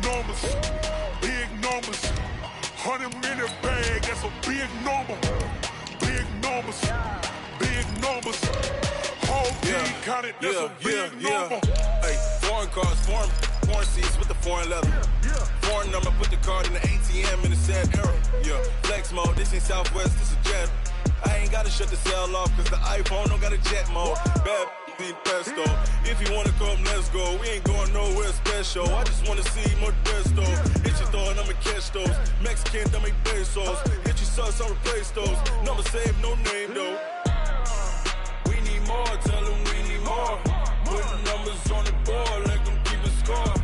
numbers, big numbers. 100 in the bag, that's a big number. Big numbers, big numbers. Whole team counted, that's a big number. Hey, foreign cars, foreign seats with the foreign leather. Foreign number, put the card in the ATM in the sad era. Yeah, flex mode, this ain't Southwest, this is Jet. I ain't gotta shut the cell off, cause the iPhone don't got a jet mode. Bad need pesto. If you wanna come, let's go. We ain't going nowhere special. I just wanna see more Modesto. Hit your thought, I'ma catch those. Mexican, dummy pesos. Hit your sauce, I'll replace those. Number save, no name though. We need more, tell them we need more. Put the numbers on the board, let them keep a score.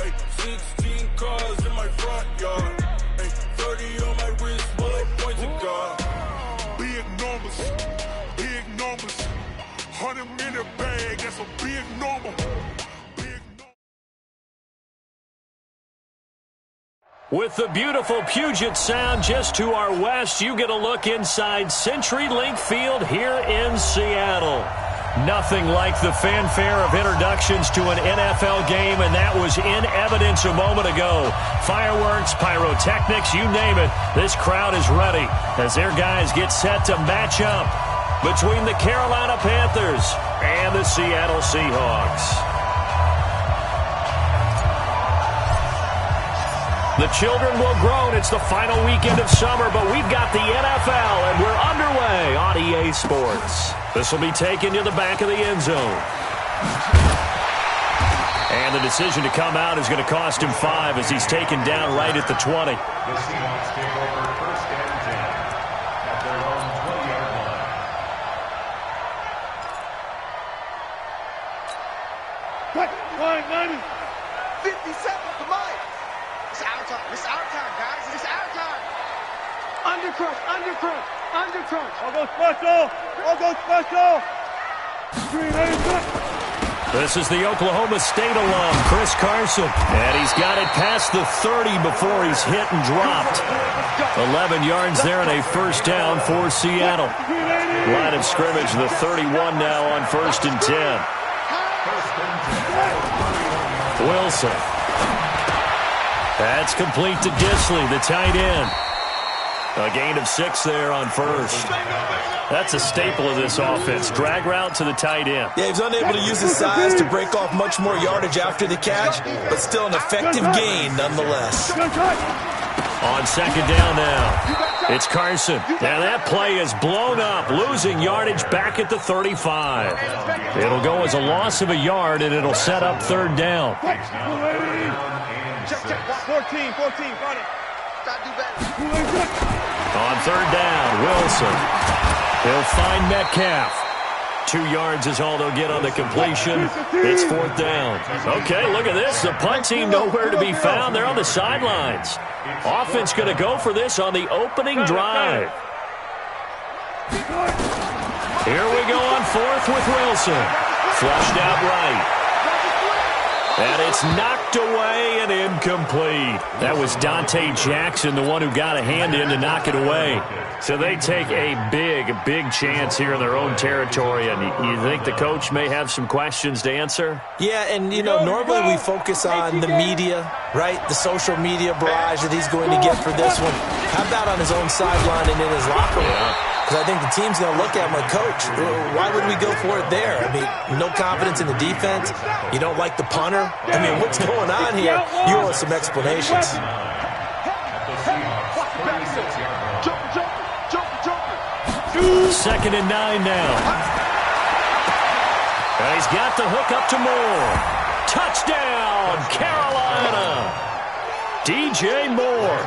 Hey, 16 cars in my front yard. Hey, 30 on my wrist, bullet point to God. Big numbers, big numbers. 100 in the bag, that's a big number. With the beautiful Puget Sound just to our west, you get a look inside CenturyLink Field here in Seattle. Nothing like the fanfare of introductions to an NFL game, and that was in evidence a moment ago. Fireworks, pyrotechnics, you name it. This crowd is ready as their guys get set to match up between the Carolina Panthers and the Seattle Seahawks. The children will groan. It's the final weekend of summer, but we've got the NFL, and we're underway on EA Sports. This will be taken to the back of the end zone. And the decision to come out is going to cost him 5 as he's taken down right at the 20. The Seahawks take over first and 10 at their own 20-yard line. Cut! Line, 90! 50 seconds to mine! It's our time. It's our time, guys. It's our time. Undercrunch, undercrunch, undercrunch. I'll go special. I'll go special. Green, This is the Oklahoma State alum, Chris Carson. And he's got it past the 30 before he's hit and dropped. 11 yards there and a first down for Seattle. Line of scrimmage, the 31 now on 1st and 10. Wilson. That's complete to Disley, the tight end. A gain of 6 there on first. That's a staple of this offense. Drag route to the tight end. Yeah, he's unable to use his size to break off much more yardage after the catch, but still an effective gain nonetheless. On second down now, it's Carson. Now that play is blown up, losing yardage back at the 35. It'll go as a loss of a yard, and it'll set up 3rd down. Check. 14, got it. On 3rd down, Wilson. He'll find Metcalf. 2 yards is all they'll get on the completion. It's 4th down. Okay, look at this. The punt team nowhere to be found. They're on the sidelines. Offense going to go for this on the opening drive. Here we go on 4th with Wilson. Flushed out right. And it's knocked away and incomplete. That was Dante Jackson, the one who got a hand in to knock it away. So they take a big chance here in their own territory. And you think the coach may have some questions to answer? Yeah, and, you know, normally we focus on the media, right? The social media barrage that he's going to get for this one. How about on his own sideline and in his locker room? Because I think the team's going to look at him like, Coach, why would we go for it there? I mean, no confidence in the defense. You don't like the punter. I mean, what's going on here? You owe us some explanations. Second and 9 now. And he's got the hook up to Moore. Touchdown, Carolina. DJ Moore,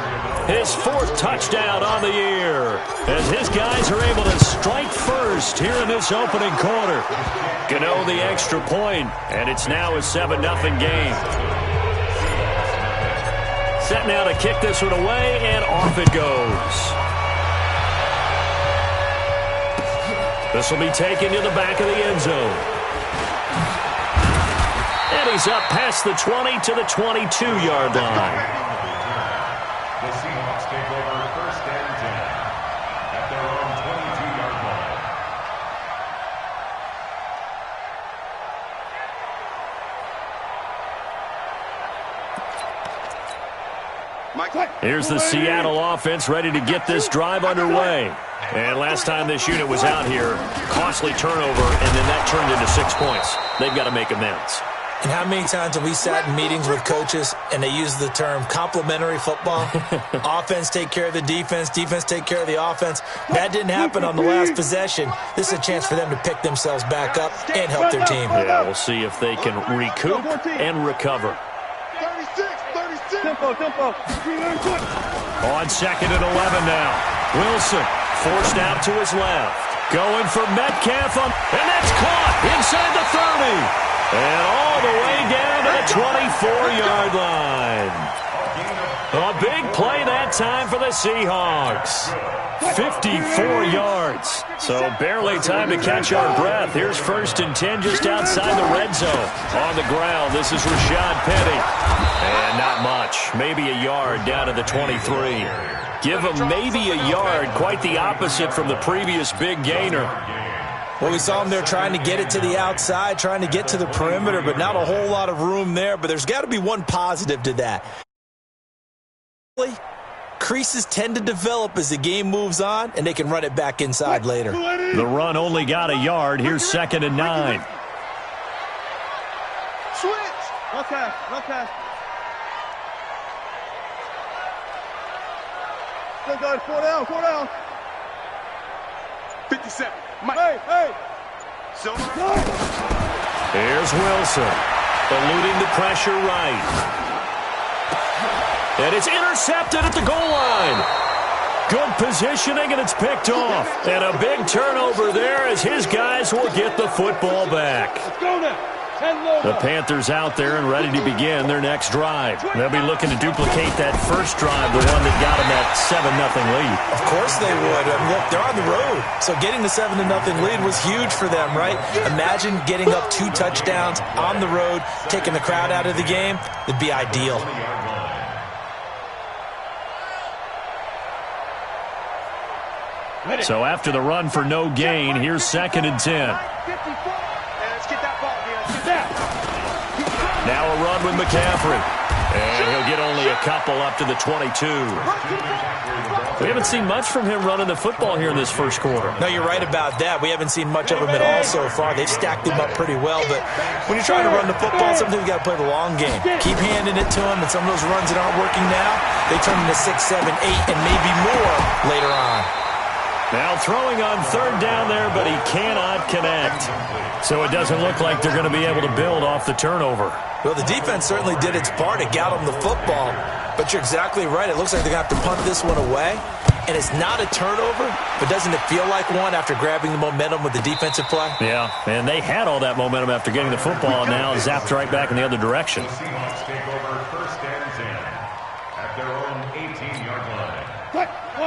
his 4th touchdown on the year, as his guys are able to strike first here in this opening quarter. Gano the extra point, and it's now a 7-0 game. Set now to kick this one away, and off it goes. This will be taken to the back of the end zone. And he's up past the 20 to the 22-yard line. The Seahawks take over first and 10 at their own 22-yard line. Here's the Seattle offense ready to get this drive underway. And last time this unit was out here, costly turnover, and then that turned into 6 points. They've got to make amends. And how many times have we sat in meetings with coaches and they use the term complementary football? Offense take care of the defense, defense take care of the offense. That didn't happen on the last possession. This is a chance for them to pick themselves back up and help their team. Yeah, we'll see if they can recoup and recover. 36. Tempo. On 2nd and 11 now. Wilson forced out to his left. Going for Metcalf, and that's caught inside the 30. And all the way down to the 24-yard line. A big play that time for the Seahawks. 54 yards. So barely time to catch our breath. Here's 1st and 10 just outside the red zone. On the ground, this is Rashad Penny. And not much. Maybe a yard down to the 23. Give him maybe a yard. Quite the opposite from the previous big gainer. Well, we saw him there trying to get it to the outside, trying to get to the perimeter, but not a whole lot of room there. But there's got to be one positive to that. Creases tend to develop as the game moves on, and they can run it back inside later. The run only got a yard. Here's 2nd and 9. Switch. No pass. Still got 4 down. 57. Hey. Silver. Here's Wilson, eluding the pressure right. And it's intercepted at the goal line. Good positioning, and it's picked off. And a big turnover there as his guys will get the football back. Let's go now. The Panthers out there and ready to begin their next drive. They'll be looking to duplicate that first drive, the one that got them that 7-0 lead. Of course they would. I mean, look, they're on the road. So getting the 7-0 lead was huge for them, right? Imagine getting up 2 touchdowns on the road, taking the crowd out of the game. It'd be ideal. So after the run for no gain, here's 2nd and 10. Let's get that ball, Now a run with McCaffrey. And he'll get only a couple up to the 22. We haven't seen much from him running the football here in this first quarter. No, you're right about that. We haven't seen much of him at all so far. They've stacked him up pretty well. But when you're trying to run the football, sometimes you got to play the long game. Keep handing it to him, and some of those runs that aren't working now, they turn into 6, 7, 8, and maybe more later on. Now throwing on 3rd down there, but he cannot connect. So it doesn't look like they're going to be able to build off the turnover. Well, the defense certainly did its part. It got them the football. But you're exactly right. It looks like they're going to have to punt this one away. And it's not a turnover, but doesn't it feel like one after grabbing the momentum with the defensive play? Yeah, and they had all that momentum after getting the football, and now zapped right back in the other direction. The Seahawks take over 1st and 10 at their own 18-yard line.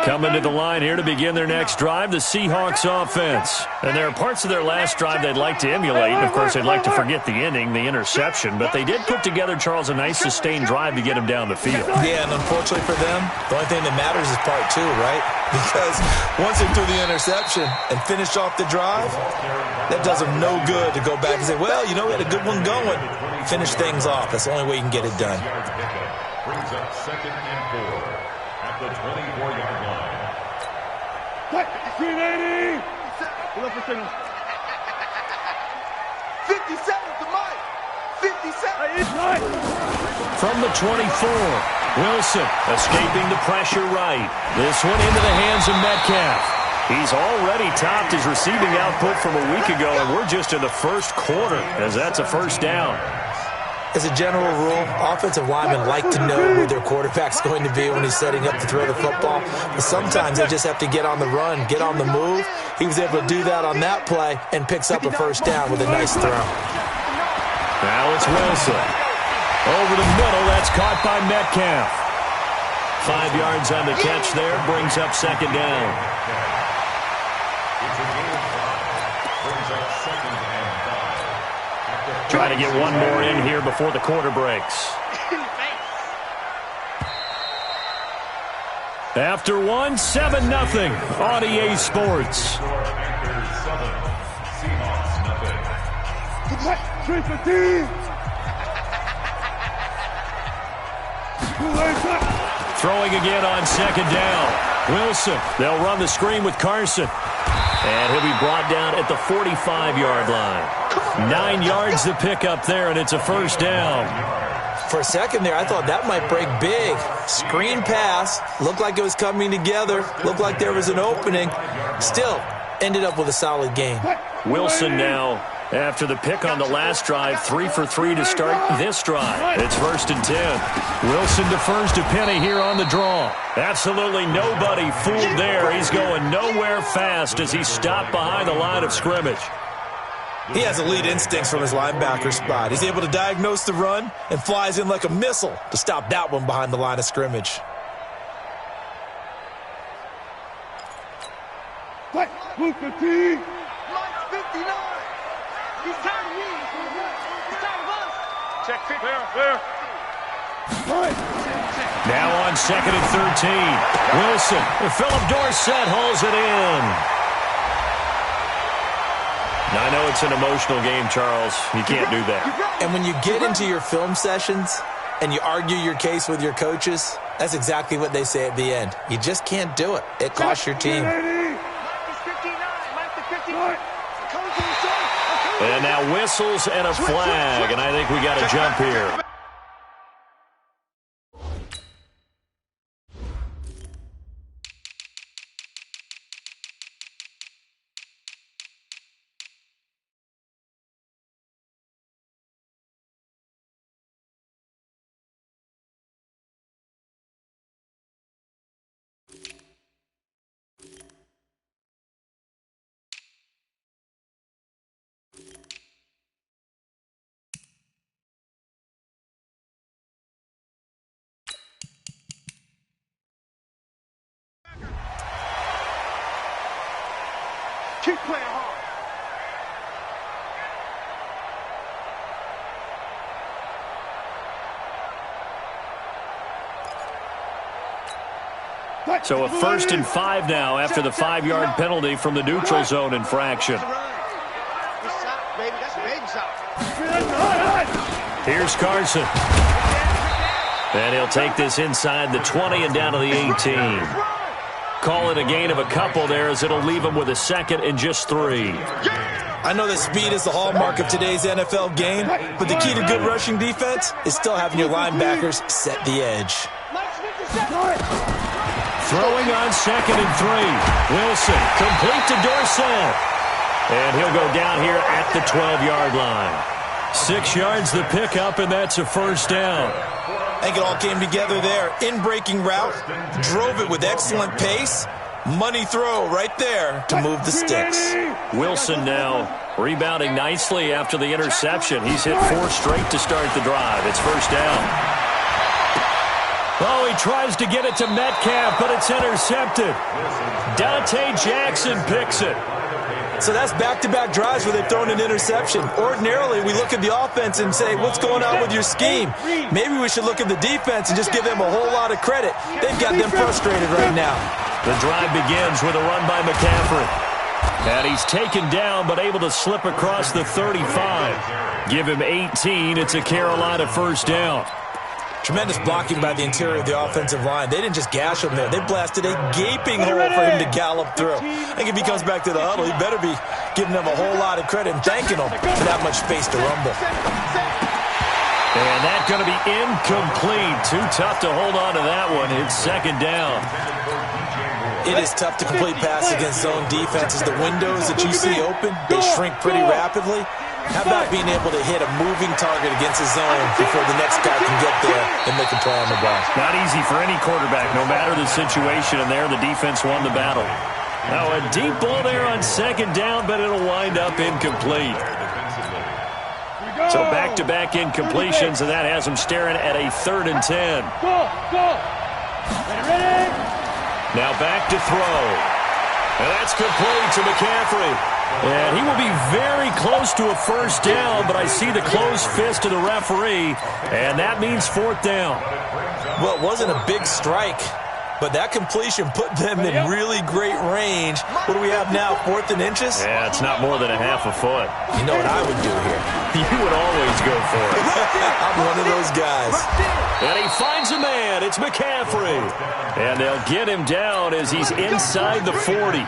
Coming to the line here to begin their next drive, the Seahawks offense. And there are parts of their last drive they'd like to emulate. And, of course, they'd like to forget the ending, the interception. But they did put together, Charles, a nice sustained drive to get him down the field. Yeah, and unfortunately for them, the only thing that matters is part 2, right? Because once they threw the interception and finished off the drive, that does them no good to go back and say, well, you know, we had a good one going. Finish things off. That's the only way you can get it done. Brings up 2nd and 4 at the 24-yard line. 380. Pull up the signal. 57 to Mike. 57. From the 24, Wilson escaping the pressure right. This one into the hands of Metcalf. He's already topped his receiving output from a week ago, and we're just in the first quarter as that's a 1st down. As a general rule, offensive linemen like to know where their quarterback's going to be when he's setting up to throw the football. But sometimes they just have to get on the run, get on the move. He was able to do that on that play and picks up a 1st down with a nice throw. Now it's Wilson. Over the middle, that's caught by Metcalf. 5 yards on the catch there, brings up 2nd down. It's a gain of 5. Brings up 2nd and 5. Trying to get one more in here before the quarter breaks. After one, 7-0 on EA Sports. Panthers 7, Seahawks nothing. 315. Throwing again on second down. Wilson, they'll run the screen with Carson. And he'll be brought down at the 45-yard line. 9 yards to pick up there, and it's a first down. For a second there, I thought that might break big. Screen pass. Looked like it was coming together. Looked like there was an opening. Still, ended up with a solid game. Wilson now, after the pick on the last drive, 3 for 3 to start this drive. It's 1st and 10. Wilson defers to Penny here on the draw. Absolutely nobody fooled there. He's going nowhere fast as he's stopped behind the line of scrimmage. He has elite instincts from his linebacker spot. He's able to diagnose the run and flies in like a missile to stop that one behind the line of scrimmage. Move 15. Mike 59. He's tired of me. He's tired of us. Check 50. There. Now on 2nd and 13. Wilson. Philip Dorsett hauls it in. Now, I know it's an emotional game, Charles. You can't do that. And when you get into your film sessions and you argue your case with your coaches, that's exactly what they say at the end. You just can't do it. It costs your team. And now whistles and a flag, and I think we got a jump here. Keep playing hard. So a 1st and 5 now after the 5-yard penalty from the neutral zone infraction. Here's Carson. And he'll take this inside the 20 and down to the 18. Call it a gain of a couple there as it'll leave him with a 2nd and just 3. I know that speed is the hallmark of today's NFL game, but the key to good rushing defense is still having your linebackers set the edge. Throwing on 2nd and 3. Wilson complete to Dorsett. And he'll go down here at the 12-yard line. 6 yards the pickup, and that's a first down. I think it all came together there. In-breaking route, drove it with excellent pace. Money throw right there to move the sticks. Wilson now rebounding nicely after the interception. He's hit 4 straight to start the drive. It's first down. Oh, he tries to get it to Metcalf, but it's intercepted. Dante Jackson picks it. So that's back-to-back drives where they've thrown an interception. Ordinarily, we look at the offense and say, what's going on with your scheme? Maybe we should look at the defense and just give them a whole lot of credit. They've got them frustrated right now. The drive begins with a run by McCaffrey. And he's taken down but able to slip across the 35. Give him 18. It's a Carolina first down. Tremendous blocking by the interior of the offensive line. They didn't just gash him there. They blasted a gaping hole for him to gallop through. I think if he comes back to the huddle, he better be giving them a whole lot of credit and thanking them for that much space to rumble. And that's going to be incomplete. Too tough to hold on to that one. It's second down. It is tough to complete pass against zone defenses. The windows that you see open, they shrink pretty rapidly. How about being able to hit a moving target against a zone before the next guy can get there and make a play on the ball? Not easy for any quarterback, no matter the situation, and there the defense won the battle. Now a deep ball there on second down, but it'll wind up incomplete. So back-to-back incompletions, and that has him staring at a 3rd and 10. Now back to throw. And that's complete to McCaffrey. And he will be very close to a first down, but I see the closed fist of the referee, and that means 4th down. Well, it wasn't a big strike, but that completion put them in really great range. What do we have now, 4th and inches? Yeah, it's not more than a half a foot. You know what I would do here? You would always go for it. I'm one of those guys. And he finds a man. It's McCaffrey. And they'll get him down as he's inside the 40.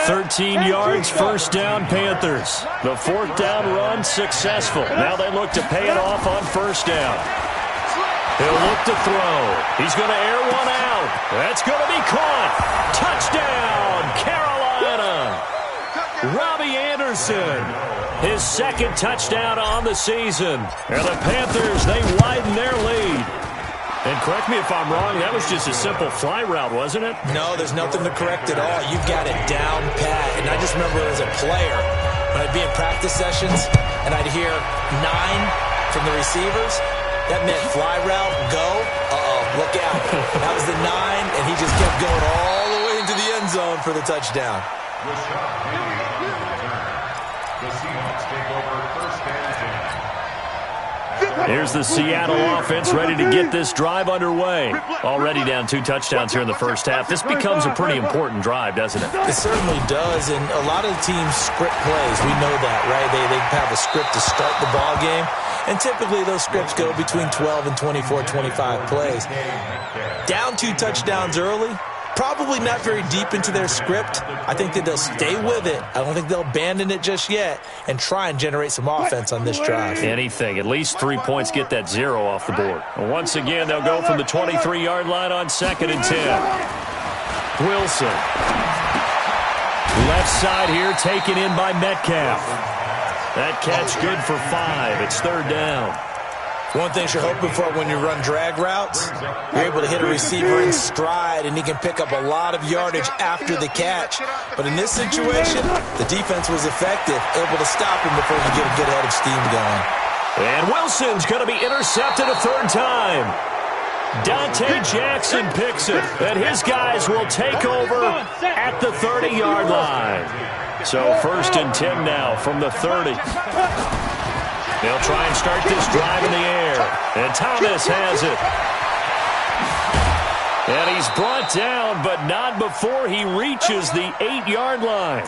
13 yards, first down, Panthers. The fourth down run successful. Now they look to pay it off on first down. He'll look to throw. He's going to air one out. That's going to be caught. Touchdown, Carolina. Robbie Anderson, his second touchdown on the season. And the Panthers, they widen their lead. And correct me if I'm wrong, that was just a simple fly route, wasn't it? No, there's nothing to correct at all. You've got it down pat. And I just remember as a player, when I'd be in practice sessions and I'd hear 9 from the receivers, that meant fly route, go, look out. That was the 9, and he just kept going all the way into the end zone for the touchdown. The Seahawks take over first and 10. Here's the Seattle offense ready to get this drive underway. Already down 2 touchdowns here in the first half. This becomes a pretty important drive, doesn't it? It certainly does, and a lot of the teams script plays. We know that, right? They have a script to start the ball game. And typically those scripts go between 12 and 24, 25 plays. Down 2 touchdowns early, probably not very deep into their script. I think that they'll stay with it. I don't think they'll abandon it just yet and try and generate some offense on this drive. Anything. At least 3 points, get that 0 off the board. And once again, they'll go from the 23-yard line on 2nd and 10. Wilson. Left side here taken in by Metcalf. That catch good for 5. It's 3rd down. One thing you're hoping for when you run drag routes, you're able to hit a receiver in stride, and he can pick up a lot of yardage after the catch. But in this situation, the defense was effective, able to stop him before he get a good head of steam going. And Wilson's going to be intercepted a 3rd time. Dante Jackson picks it, and his guys will take over at the 30-yard line. So 1st and 10 now from the 30. They'll try and start this drive in the air. And Thomas has it. And he's brought down, but not before he reaches the 8-yard line.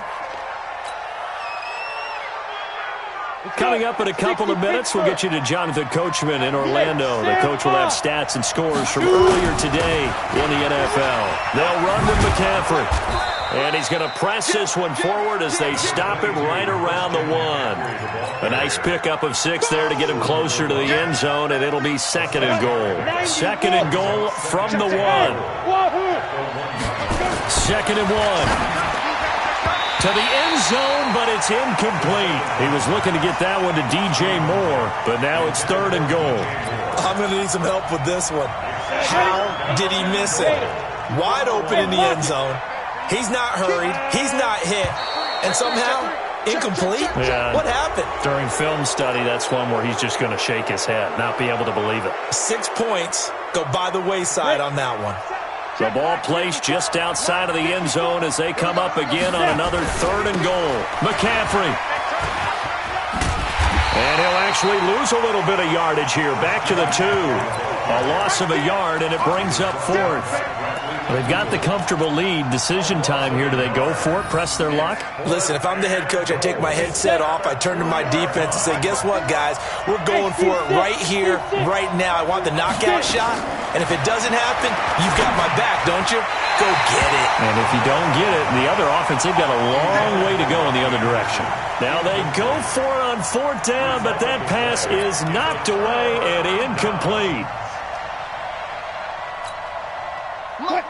Coming up in a couple of minutes, we'll get you to Jonathan Coachman in Orlando. The coach will have stats and scores from earlier today in the NFL. They'll run with McCaffrey. And he's going to press this one forward as they stop him right around the 1. A nice pickup of 6 there to get him closer to the end zone, and it'll be 2nd and goal. 2nd and goal from the 1. 2nd and 1. To the end zone, but it's incomplete. He was looking to get that one to DJ Moore, but now it's 3rd and goal. I'm going to need some help with this one. How did he miss it? Wide open in the end zone. He's not hurried. He's not hit. And somehow, incomplete? Yeah. What happened? During film study, that's one where he's just going to shake his head, not be able to believe it. 6 points go by the wayside on that one. The ball placed just outside of the end zone as they come up again on another 3rd and goal. McCaffrey. And he'll actually lose a little bit of yardage here. Back to the 2. A loss of a yard, and it brings up 4th. They've got the comfortable lead. Decision time here. Do they go for it, press their luck? Listen, if I'm the head coach, I take my headset off, I turn to my defense and say, guess what, guys? We're going for it right here, right now. I want the knockout shot, and if it doesn't happen, you've got my back, don't you? Go get it. And if you don't get it, the other offense, they've got a long way to go in the other direction. Now they go for it on 4th down, but that pass is knocked away and incomplete.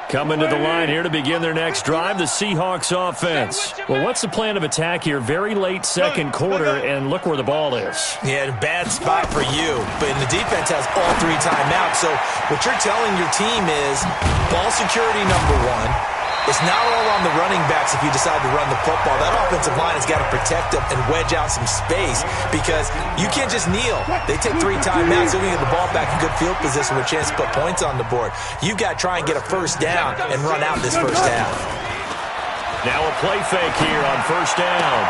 Coming to the line here to begin their next drive, the Seahawks offense. Well, what's the plan of attack here? Very late 2nd quarter, and look where the ball is. Yeah, bad spot for you. But the defense has all 3 timeouts. So what you're telling your team is ball security number 1. It's not all on the running backs if you decide to run the football. That offensive line has got to protect them and wedge out some space because you can't just kneel. They take 3 timeouts. They're going to get the ball back in good field position with a chance to put points on the board. You've got to try and get a 1st down and run out this 1st half. Now a play fake here on 1st down.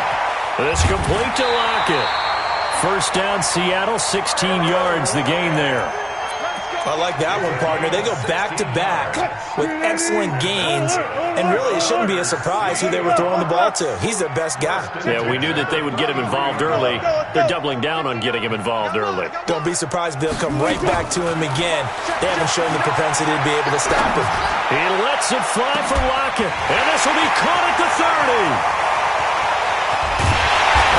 It's complete to Lockett. 1st down, Seattle, 16 yards the gain there. I like that one, partner. They go back-to-back with excellent gains, and really it shouldn't be a surprise who they were throwing the ball to. He's their best guy. Yeah, we knew that they would get him involved early. They're doubling down on getting him involved early. Don't be surprised they'll come right back to him again. They haven't shown the propensity to be able to stop him. He lets it fly for Lockett, and this will be caught at the 30.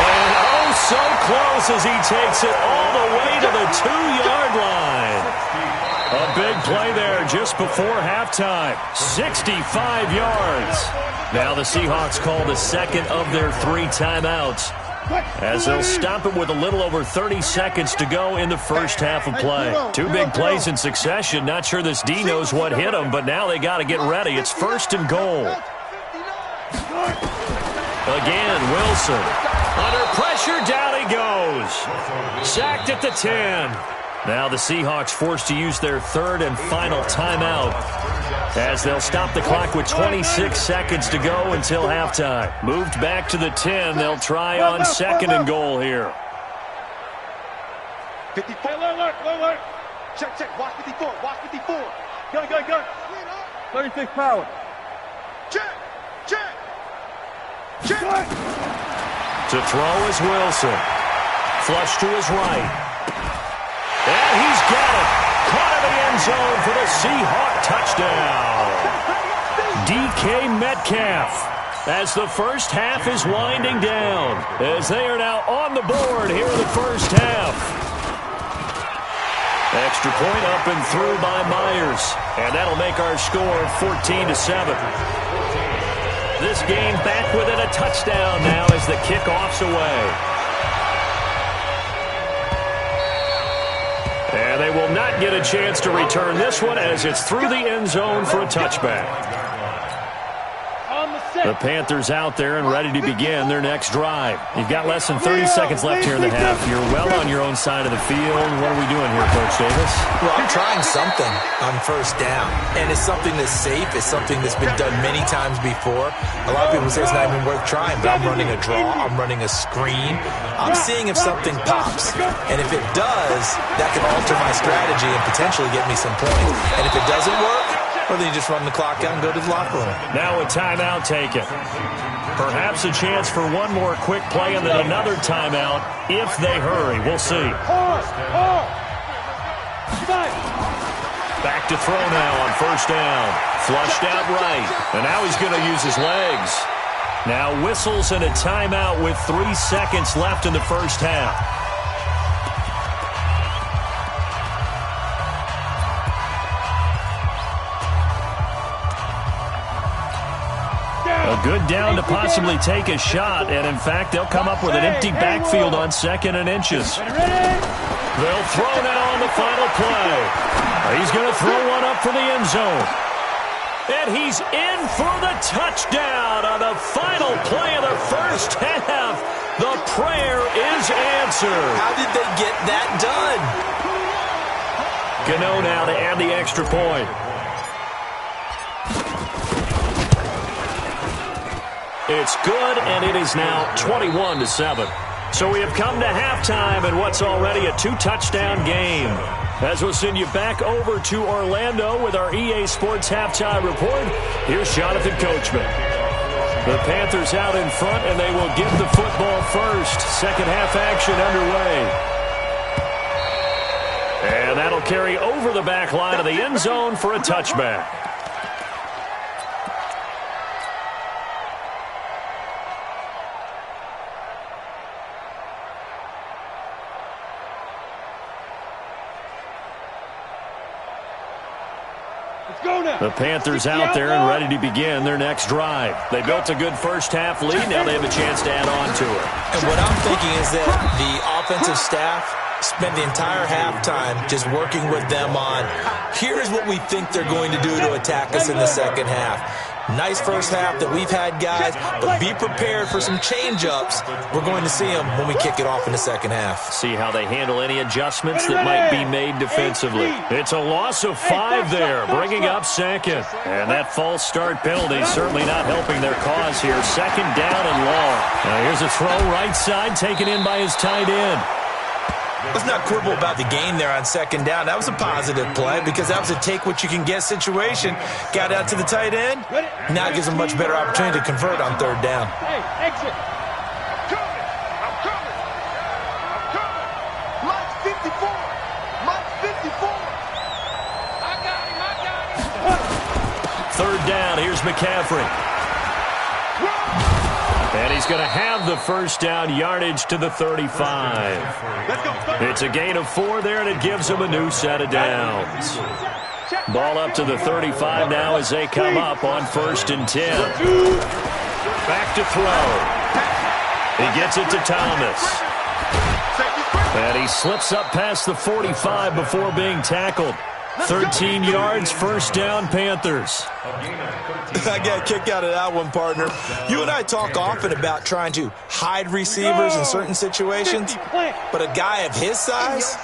And oh, so close as he takes it all the way to the 2-yard line. A big play there just before halftime. 65 yards. Now the Seahawks call the second of their 3 timeouts, as they'll stop it with a little over 30 seconds to go in the first half of play. 2 big plays in succession. Not sure this D knows what hit him, but now they got to get ready. It's 1st and goal. Again, Wilson. Under pressure, down he goes. Sacked at the 10. Now the Seahawks forced to use their 3rd and final timeout, as they'll stop the clock with 26 seconds to go until halftime. Moved back to the 10. They'll try on 2nd and goal here. 54. Check, check. Watch 54. Watch 54. Gun. 36 power. Check. To throw is Wilson. Flush to his right. And he's got it. Caught in the end zone for the Seahawk touchdown. DK Metcalf, as the first half is winding down, as they are now on the board here in the first half. Extra point up and through by Myers, and that'll make our score 14-7. This game back within a touchdown now as the kickoff's away. And they will not get a chance to return this one, as it's through the end zone for a touchback. The Panthers out there and ready to begin their next drive. You've got less than 30 seconds left here in the half. You're well on your own side of the field. What are we doing here, Coach Davis? Well, I'm trying something on first down, and it's something that's safe. It's something that's been done many times before. A lot of people say it's not even worth trying, but I'm running a draw. I'm running a screen. I'm seeing if something pops, and if it does, that can alter my strategy and potentially get me some points. And if it doesn't work, well, then you just run the clock out and go to the locker room. Now a timeout taken. Perhaps a chance for one more quick play and then another timeout if they hurry. We'll see. Back to throw now on first down. Flushed out right. And now he's going to use his legs. Now whistles and a timeout with 3 seconds left in the first half. A good down to possibly take a shot, and in fact, they'll come up with an empty backfield on 2nd and inches. They'll throw now on the final play. He's going to throw one up for the end zone. And he's in for the touchdown on the final play of the first half. The prayer is answered. How did they get that done? Gano now to add the extra point. It's good, and it is now 21-7. So we have come to halftime in what's already a 2-touchdown game. As we'll send you back over to Orlando with our EA Sports Halftime Report, here's Jonathan Coachman. The Panthers out in front, and they will give the football first. Second half action underway. And that'll carry over the back line of the end zone for a touchback. The Panthers out there and ready to begin their next drive. They built a good first half lead. Now they have a chance to add on to it. And what I'm thinking is that the offensive staff spent the entire halftime just working with them on, here's what we think they're going to do to attack us in the second half. Nice first half that we've had, guys, but be prepared for some change-ups. We're going to see them when we kick it off in the second half. See how they handle any adjustments that might be made defensively. It's a loss of 5 there, bringing up 2nd. And that false start penalty certainly not helping their cause here. 2nd down and long. Now here's a throw right side taken in by his tight end. Let's not quibble about the gain there on second down. That was a positive play because that was a take-what-you-can-get situation. Got out to the tight end. Now it gives them a much better opportunity to convert on third down. Hey, exit. I'm coming. Mike 54. Mike 54. I got him. Third down, here's McCaffrey. And he's going to have the first down, yardage to the 35. It's a gain of 4 there, and it gives him a new set of downs. Ball up to the 35 now as they come up on 1st and 10. Back to throw. He gets it to Thomas. And he slips up past the 45 before being tackled. 13 yards, first down, Panthers. I got a kick out of that one, partner. You and I talk often about trying to hide receivers in certain situations, but a guy of his size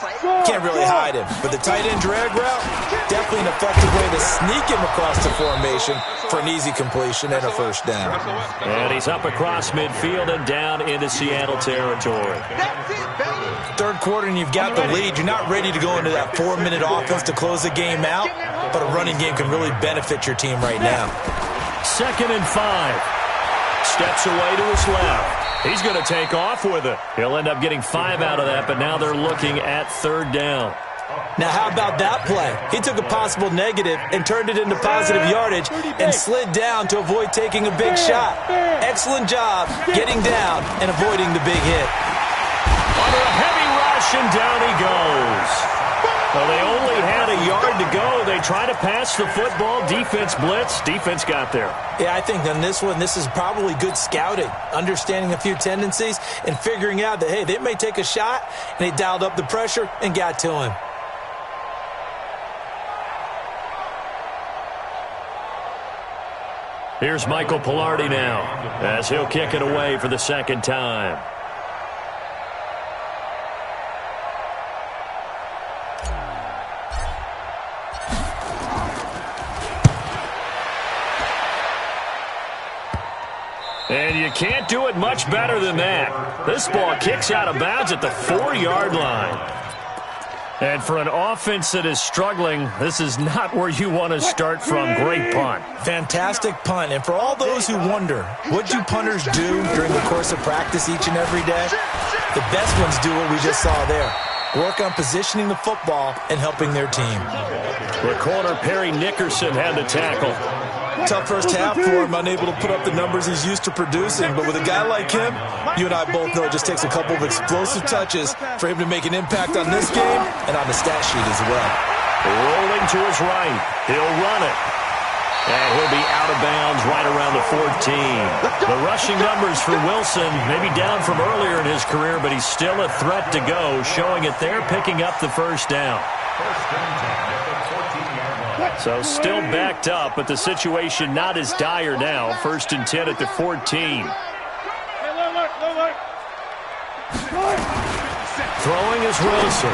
can't really hide him. But the tight end drag route, definitely an effective way to sneak him across the formation for an easy completion and a first down. And he's up across midfield and down into Seattle territory. Third quarter and you've got the lead. You're not ready to go into that 4-minute offense to close the game out, but a running game can really benefit your team right now. 2nd and 5. Steps away to his left. He's going to take off with it. He'll end up getting 5 out of that, but now they're looking at third down. Now, how about that play? He took a possible negative and turned it into positive yardage and slid down to avoid taking a big shot. Excellent job getting down and avoiding the big hit. Under a heavy rush, and down he goes. Well, they only had a yard to go. They try to pass the football. Defense blitz. Defense got there. Yeah, I think on this one, this is probably good scouting, understanding a few tendencies and figuring out that, hey, they may take a shot, and they dialed up the pressure and got to him. Here's Michael Pilardi now as he'll kick it away for the second time. And you can't do it much better than that. This ball kicks out of bounds at the 4-yard line. And for an offense that is struggling, this is not where you want to start from. Great punt. Fantastic punt. And for all those who wonder, what do punters do during the course of practice each and every day? The best ones do what we just saw there. Work on positioning the football and helping their team. The corner, Perry Nickerson, had the tackle. Tough first half for him, unable to put up the numbers he's used to producing. But with a guy like him, you and I both know it just takes a couple of explosive touches for him to make an impact on this game and on the stat sheet as well. Rolling to his right. He'll run it. And he'll be out of bounds right around the 14. The rushing numbers for Wilson may be down from earlier in his career, but he's still a threat to go, showing it there, picking up the first down. So still backed up, but the situation not as dire now. 1st and 10 at the 14. Throwing is Wilson.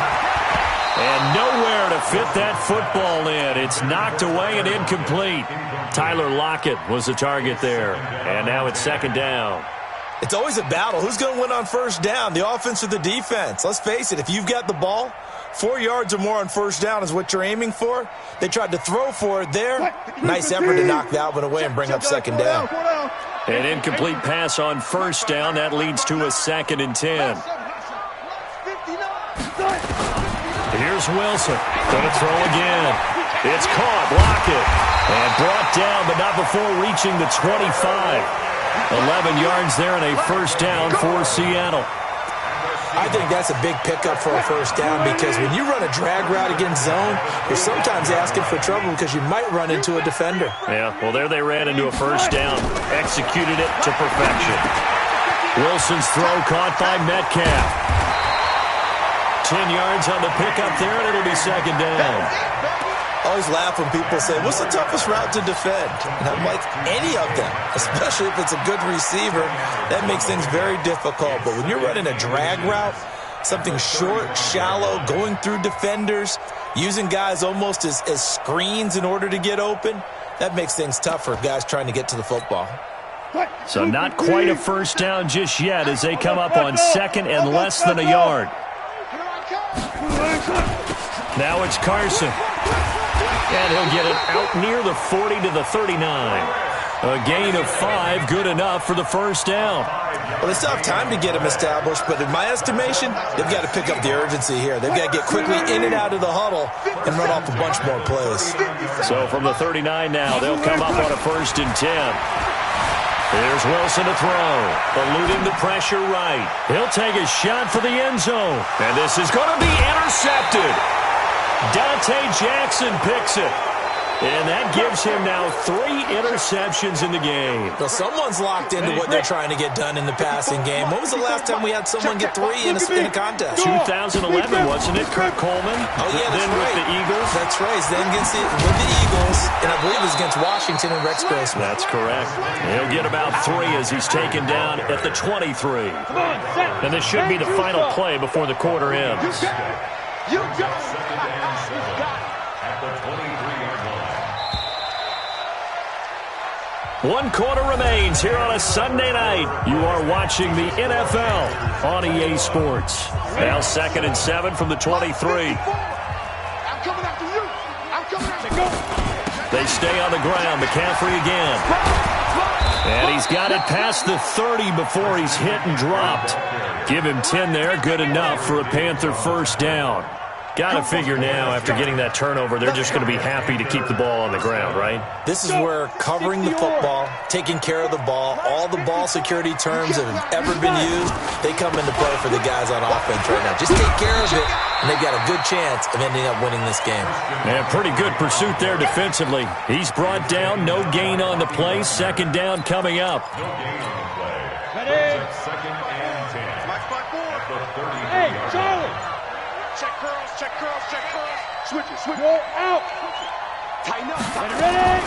And nowhere to fit that football in. It's knocked away and incomplete. Tyler Lockett was the target there. And now it's 2nd down. It's always a battle. Who's going to win on first down, the offense or the defense? Let's face it, if you've got the ball, 4 yards or more on first down is what you're aiming for. They tried to throw for it there. Nice effort to knock that one away and bring up 2nd down. An incomplete pass on first down. That leads to a 2nd and 10. Here's Wilson. Going to throw again. It's caught. Lockett. And brought down, but not before reaching the 25. 11 yards there and a first down for Seattle. I think that's a big pickup for a first down because when you run a drag route against zone, you're sometimes asking for trouble because you might run into a defender. Yeah, well, there they ran into a first down. Executed it to perfection. Wilson's throw caught by Metcalf. 10 yards on the pickup there, and it'll be 2nd down. I always laugh when people say, what's the toughest route to defend? And I'm like, any of them, especially if it's a good receiver. That makes things very difficult. But when you're running a drag route, something short, shallow, going through defenders, using guys almost as screens in order to get open, that makes things tough for guys trying to get to the football. So not quite a first down just yet as they come up on 2nd and less than a yard. Now it's Carson. And he'll get it out near the 40 to the 39. A gain of 5, good enough for the first down. Well, they still have time to get him established, but in my estimation, they've got to pick up the urgency here. They've got to get quickly in and out of the huddle and run off a bunch more plays. So from the 39 now, they'll come up on a 1st and 10. Here's Wilson to throw, eluding the pressure right. He'll take a shot for the end zone, and this is going to be intercepted. Dante Jackson picks it. And that gives him now 3 interceptions in the game. Well, someone's locked into what they're trying to get done in the passing game. When was the last time we had someone get 3 in a contest? 2011, wasn't it? Kurt Coleman. Oh, yeah, that's then right. with the Eagles. That's right. Then with the Eagles, and I believe it was against Washington and Rex Grossman. That's correct. He'll get about 3 as he's taken down at the 23. And this should be the final play before the quarter ends. You got it. At the 23-yard line. 1 quarter remains here on a Sunday night. You are watching the NFL on EA Sports. Now 2nd and 7 from the 23. I'm coming after you. I'm coming after you. They stay on the ground. McCaffrey again. And he's got it past the 30 before he's hit and dropped. Give him 10 there. Good enough for a Panther first down. Got to figure now, after getting that turnover, they're just going to be happy to keep the ball on the ground, right? This is where covering the football, taking care of the ball, all the ball security terms that have ever been used, they come into play for the guys on offense right now. Just take care of it, and they've got a good chance of ending up winning this game. And pretty good pursuit there defensively. He's brought down, no gain on the play. 2nd down coming up. No gain on the play. Second and 10. At the 33-yard line. Charlie. Check curls, check curls, check curls. Switch it, switch it. Go out. Tighten up. Ready?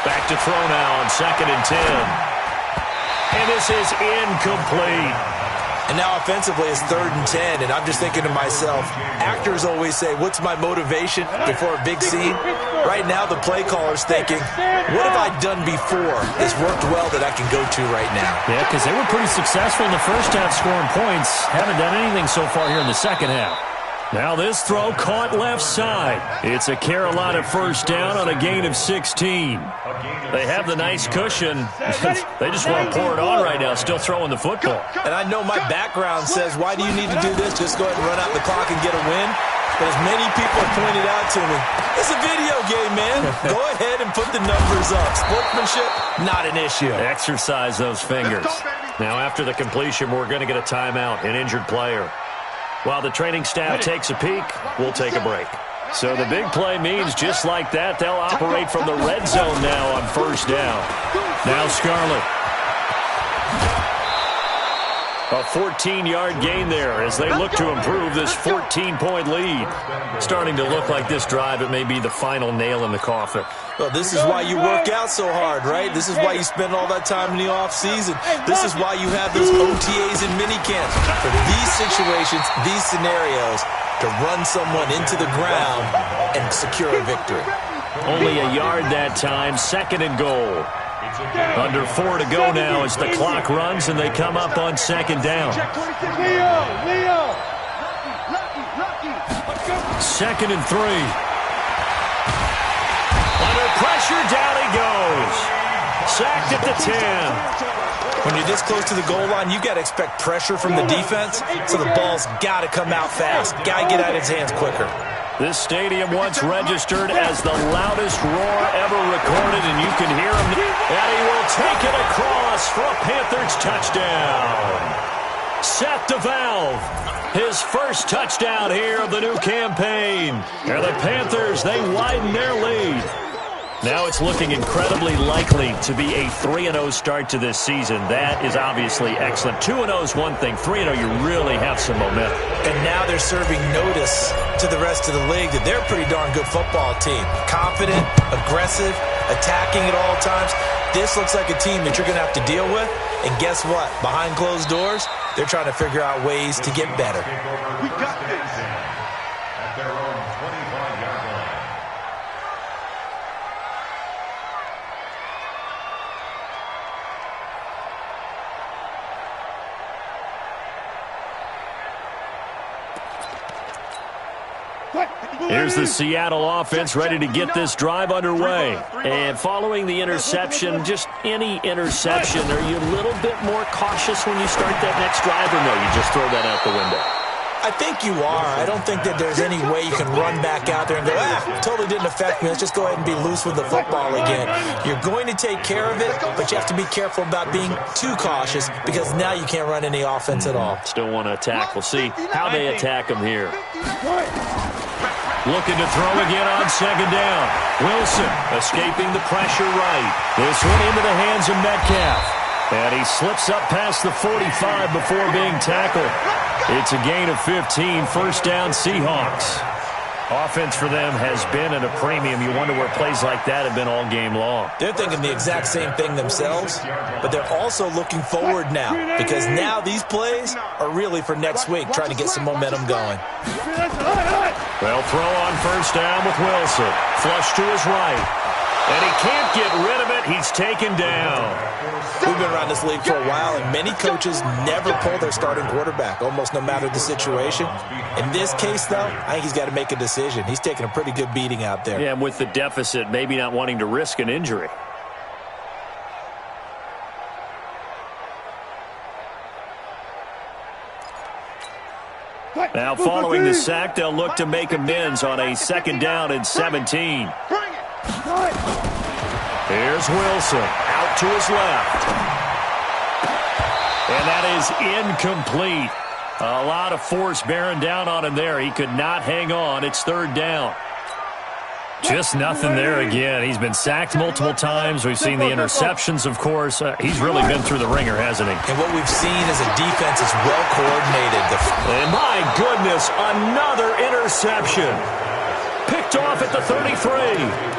Back to throw now on 2nd and 10. And this is incomplete. And now offensively it's 3rd and 10, and I'm just thinking to myself, actors always say, what's my motivation before a big scene? Right now the play caller's thinking, what have I done before that's worked well that I can go to right now? Yeah, because they were pretty successful in the first half scoring points. Haven't done anything so far here in the second half. Now this throw caught left side. It's a Carolina first down on a gain of 16. They have the nice cushion. They just want to pour it on right now, still throwing the football. And I know my background says, why do you need to do this? Just go ahead and run out the clock and get a win. But as many people have pointed out to me, it's a video game, man. Go ahead and put the numbers up. Sportsmanship, not an issue. Exercise those fingers. Now after the completion, we're going to get a timeout, an injured player. While the training staff takes a peek, we'll take a break. So the big play means just like that, they'll operate from the red zone now on first down. Now Scarlett. A 14-yard gain there as they look to improve this 14-point lead. Starting to look like this drive, it may be the final nail in the coffin. Well, this is why you work out so hard, right? This is why you spend all that time in the offseason. This is why you have those OTAs and minicamps. For these situations, these scenarios, to run someone into the ground and secure a victory. Only a yard that time, 2nd and goal. Under 4 to go now as the clock runs and they come up on 2nd down. Leo. 2nd and 3. Under pressure, down he goes. Sacked at the 10. When you're this close to the goal line, you got to expect pressure from the defense, so the ball's got to come out fast. Got to get out of his hands quicker. This stadium once registered as the loudest roar ever recorded, and you can hear him. And he will take it across for a Panthers touchdown. Seth DeValve, his first touchdown here of the new campaign. And the Panthers, they widen their lead. Now it's looking incredibly likely to be a 3-0 start to this season. That is obviously excellent. 2-0 is one thing. 3-0, you really have some momentum. And now they're serving notice to the rest of the league that they're a pretty darn good football team. Confident, aggressive, attacking at all times. This looks like a team that you're going to have to deal with. And guess what? Behind closed doors, they're trying to figure out ways to get better. We got this. At their own 25-yard line. Here's the Seattle offense ready to get this drive underway. And following the interception, just any interception, are you a little bit more cautious when you start that next drive, or no, you just throw that out the window? I think you are. I don't think that there's any way you can run back out there and go, totally didn't affect me. Let's just go ahead and be loose with the football again. You're going to take care of it, but you have to be careful about being too cautious because now you can't run any offense at all. Still want to attack. We'll see how they attack him here. Looking to throw again on second down. Wilson escaping the pressure right. This one into the hands of Metcalf. And he slips up past the 45 before being tackled. It's a gain of 15, first down Seahawks. Offense for them has been at a premium. You wonder where plays like that have been all game long. They're thinking the exact same thing themselves, but they're also looking forward now because now these plays are really for next week, trying to get some momentum going. Well, throw on first down with Wilson. Flush to his right. And he can't get rid of it. He's taken down. We've been around this league for a while, and many coaches never pull their starting quarterback, almost no matter the situation. In this case, though, I think he's got to make a decision. He's taking a pretty good beating out there. Yeah, and with the deficit, maybe not wanting to risk an injury. Now, following the sack, they'll look to make amends on a second down and 17. Here's Wilson, out to his left. And that is incomplete. A lot of force bearing down on him there. He could not hang on. It's third down. Just nothing there again. He's been sacked multiple times. We've seen the interceptions, of course. He's really been through the ringer, hasn't he? And what we've seen is a defense that's well coordinated. And my goodness, another interception. Picked off at the 33.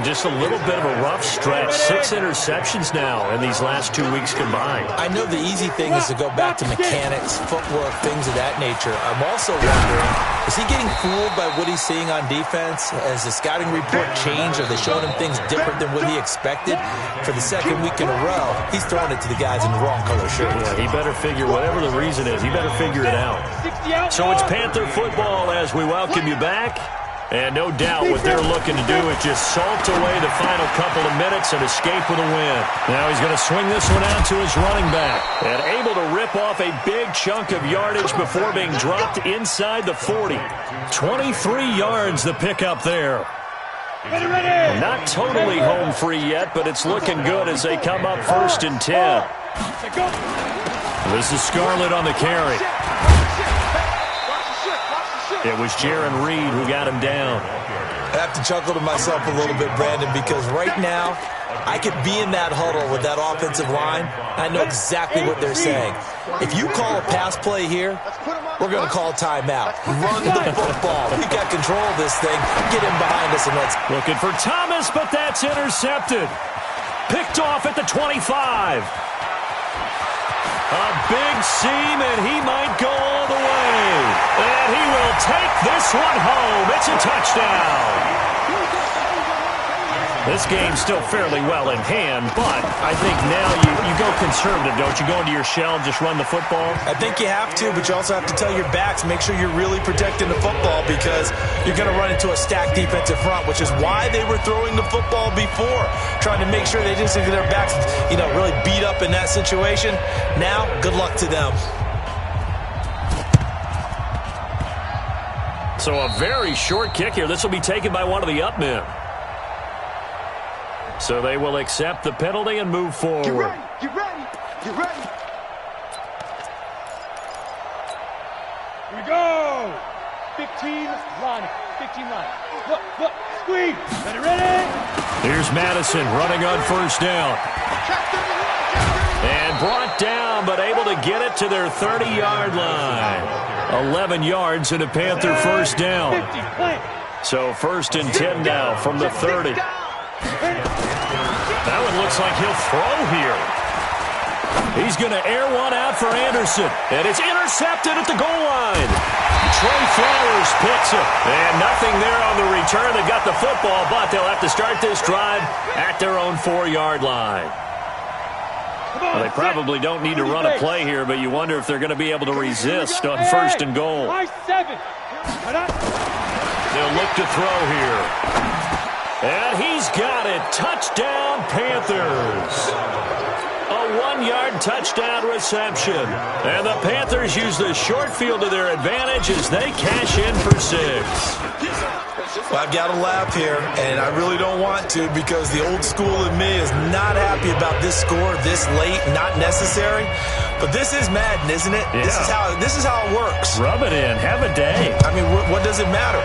Just a little bit of a rough stretch. 6 interceptions now in these last 2 weeks combined. I know the easy thing is to go back to mechanics, footwork, things of that nature. I'm also wondering, is he getting fooled by what he's seeing on defense? Has the scouting report changed? Are they showing him things different than what he expected? For the second week in a row, he's throwing it to the guys in the wrong color shirts. Yeah, he better figure, whatever the reason is, he better figure it out. So it's Panther football as we welcome you back. And no doubt what they're looking to do is just salt away the final couple of minutes and escape with a win. Now he's going to swing this one out to his running back. And able to rip off a big chunk of yardage before being dropped inside the 40. 23 yards the pickup there. Not totally home free yet, but it's looking good as they come up first and 10. This is Scarlett on the carry. It was Jaron Reed who got him down. I have to chuckle to myself a little bit, Brandon, because right now I could be in that huddle with that offensive line. I know exactly what they're saying. If you call a pass play here, we're going to call timeout. Run the football. We've got control of this thing. Get him behind us and let's... Looking for Thomas, but that's intercepted. Picked off at the 25. A big seam, and he might go all the way. And he will take this one home. It's a touchdown. This game's still fairly well in hand, but I think now you go conservative, don't you? Go into your shell and just run the football? I think you have to, but you also have to tell your backs, make sure you're really protecting the football because you're going to run into a stacked defensive front, which is why they were throwing the football before, trying to make sure they didn't get their backs, really beat up in that situation. Now, good luck to them. So a very short kick here. This will be taken by one of the up men. So they will accept the penalty and move forward. Get ready, get ready, get ready. Here we go. 15 line, 15 line. Look, squeeze. Ready? Here's Madison running on first down. And brought down, but able to get it to their 30-yard line. 11 yards and a Panther first down. So first and 10 now from the 30. That one looks like he'll throw here. He's going to air one out for Anderson. And it's intercepted at the goal line. Trey Flowers picks it. And nothing there on the return. They got the football, but they'll have to start this drive at their own 4-yard line. Well, they probably don't need to run a play here, but you wonder if they're going to be able to resist on first and goal. They'll look to throw here. And he's got it. Touchdown, Panthers. A 1-yard touchdown reception. And the Panthers use the short field to their advantage as they cash in for 6. Well, I've got to laugh here, and I really don't want to because the old school in me is not happy about this score this late, not necessary. But this is Madden, isn't it? Yeah. This is how it works. Rub it in. Have a day. I mean, what does it matter?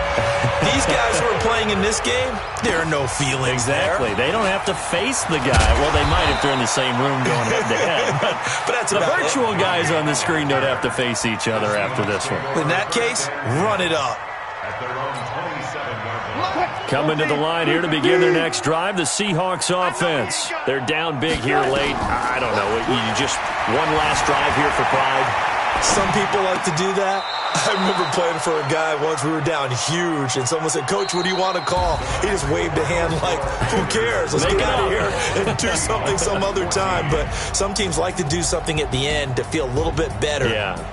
These guys who are playing in this game, there are no feelings Exactly. there. They don't have to face the guy. Well, they might if they're in the same room going head-to-head. But that's the about virtual it. guys on the screen don't have to face each other after this one. In that case, run it up. At their own 27-yard line. Coming to the line here to begin their next drive, the Seahawks offense. They're down big here late. I don't know. You just one last drive here for pride. Some people like to do that. I remember playing for a guy once. We were down huge, and someone said, "Coach, what do you want to call?" He just waved a hand like, "Who cares? Let's get out of here and do something some other time." But some teams like to do something at the end to feel a little bit better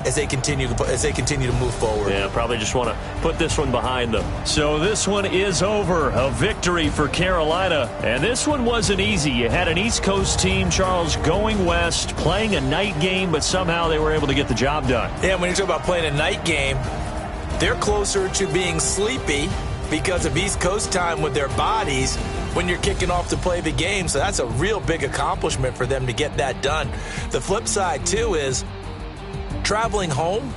as they continue to move forward. Yeah, probably just want to put this one behind them. So this one is over. A victory for Carolina. And this one wasn't easy. You had an East Coast team, Charles, going west, playing a night game, but somehow they were able to get the job done. Yeah, when you talk about playing a night game, they're closer to being sleepy because of East Coast time with their bodies when you're kicking off to play the game. So that's a real big accomplishment for them to get that done. The flip side, too, is traveling home.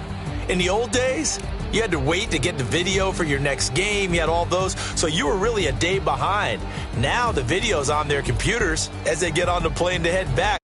In the old days, you had to wait to get the video for your next game. You had all those. So you were really a day behind. Now the video's on their computers as they get on the plane to head back.